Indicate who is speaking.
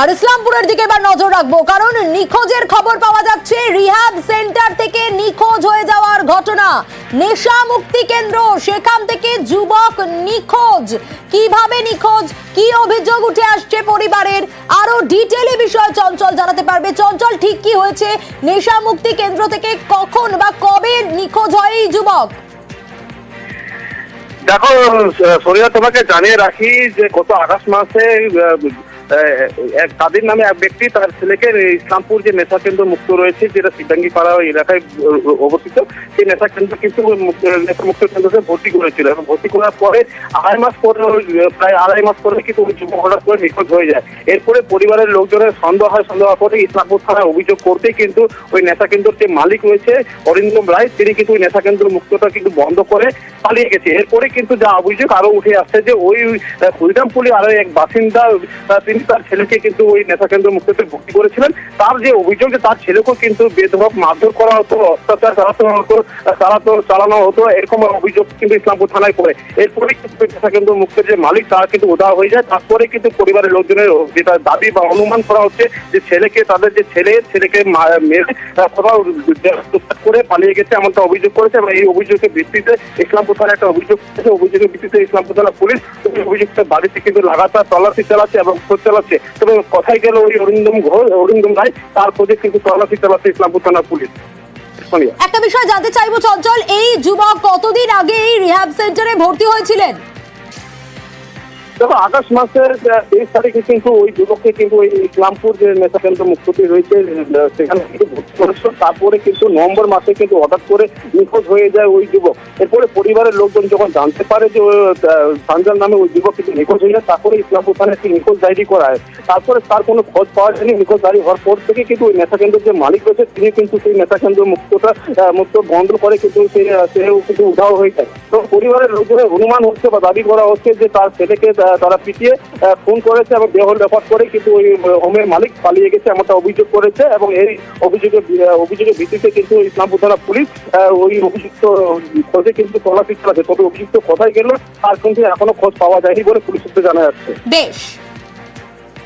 Speaker 1: আর ইসলামপুরের দিকে এবার নজর রাখবো, কারণ নিখোঁজের খবর পাওয়া যাচ্ছে। রিহ্যাব সেন্টার থেকে নিখোঁজ হয়ে যাওয়ার ঘটনা, নেশা মুক্তি কেন্দ্র, সেখান থেকে যুবক নিখোঁজ। কিভাবে নিখোঁজ, কি অভিযোগ উঠে আসছে পরিবারের, আরো ডিটেইলে বিষয় চঞ্চল জানাতে পারবে। চঞ্চল, ঠিক কি হয়েছে? নেশা মুক্তি কেন্দ্র থেকে কখন বা কবে নিখোঁজ হয় এই যুবক?
Speaker 2: দেখো সোনিয়া, তোমাকে জানিয়ে রাখি যে গত আগস্ট মাসে এক কাদির নামে এক ব্যক্তি তার ছেলেকে ইসলামপুর যে নেশা কেন্দ্র মুক্ত রয়েছে, যেটা সিদ্ধাঙ্গি পাড়া এলাকায় অবস্থিত, সেই নেশা কেন্দ্র কিন্তু নেশা মুক্ত কেন্দ্রে ভর্তি করেছিল এবং ভর্তি করার পরে প্রায় আড়াই মাস পরে কিন্তু ওই যুবক হঠাৎ করে নিখোঁজ হয়ে যায়। এরপরে পরিবারের লোকজনের সন্দেহ হয়, সন্দেহ করে ইসলামপুর থানায় অভিযোগ করতেই কিন্তু ওই নেশা কেন্দ্রের যে মালিক রয়েছে অরিন্দম রায়, তিনি কিন্তু ওই নেশা কেন্দ্র মুক্তটা কিন্তু বন্ধ করে পালিয়ে গেছে। এরপরে কিন্তু যা অভিযোগ আরো উঠে আসছে যে ওই হরিরামপুলি আরো এক বাসিন্দা, তিনি তার ছেলেকে কিন্তু ওই নেশা কেন্দ্র মুক্ততে ভর্তি করেছিলেন। তার যে অভিযোগ যে তার ছেলেকেও কিন্তু বেধড়ক মারধর করা হতো, অত্যাচার চালানো হতো, এরকম অভিযোগ কিন্তু ইসলামপুর থানায় করে। এরপরে কিন্তু নেশা কেন্দ্র মুক্তের যে মালিক তারা কিন্তু উধাও হয়ে যায়। তারপরে কিন্তু পরিবারের লোকজনের যেটা দাবি বা অনুমান করা হচ্ছে যে তাদের যে ছেলেকে মেরে কোথাও করে পালিয়ে গেছে, এমনটা অভিযোগ করেছে এবং এই অভিযোগের ভিত্তিতে ইসলামপুর থানায় একটা অভিযোগ করেছে। অভিযোগের ভিত্তিতে ইসলামপুর থানা পুলিশ অভিযুক্ত বাড়িতে কিন্তু লাগাতার তল্লাশি চালাচ্ছে এবং খোঁজ চালাচ্ছে। তবে কথাই গেল ওই অরিন্দম রায়, তার খোঁজে কিন্তু তল্লাশি চালাচ্ছে ইসলামপুর থানা পুলিশ।
Speaker 1: একটা বিষয় জানতে চাইবো চঞ্চল, এই যুবক কতদিন আগে এই রিহ্যাব সেন্টারে ভর্তি হয়েছিলেন?
Speaker 2: দেখো, আগস্ট মাসের 23 তারিখে কিন্তু ওই যুবককে কিন্তু ওই ইসলামপুর যে নেশা কেন্দ্র মুক্তি রয়েছে সেখানে কিন্তু ভর্তি করেছিল। তারপরে কিন্তু নভেম্বর মাসে কিন্তু হঠাৎ করে নিখোঁজ হয়ে যায় ওই যুবক। এরপরে পরিবারের লোকজন যখন জানতে পারে যে সানজাল নামে ওই যুবক কিন্তু নিখোঁজ হয়ে যায়, তারপরে ইসলামপুর থানায় একটি নিখোঁজ ডায়েরি করা হয়। তারপরে তার কোনো খোঁজ পাওয়া যায়নি। নিখোঁজ ডায়েরি হওয়ার পর থেকে কিন্তু ওই নেশা কেন্দ্রের যে মালিক রয়েছে তিনি কিন্তু সেই নেশা কেন্দ্র মুক্ত বন্ধ করে কিন্তু সেও কিন্তু উধাও হয়ে যায়। তো পরিবারের লোকজনের অনুমান হচ্ছে বা দাবি করা হচ্ছে যে তার ছেলেকে তারা পিটিয়ে ফোন করেছে এবং দেহ রেকর্ড করে কিন্তু ওই হোমের মালিক পালিয়ে গেছে, এমনটা অভিযোগ করেছে। এবং এই অভিযোগের ভিত্তিতে কিন্তু ইসলামপুর থানা পুলিশ ওই অভিযুক্ত খোঁজে কিন্তু তল্লাশি চালাচ্ছে। তবে অভিযুক্ত কোথায় গেল তার কিন্তু এখনো খোঁজ পাওয়া যায়নি বলে পুলিশ সূত্রে জানা যাচ্ছে।
Speaker 1: বেশ।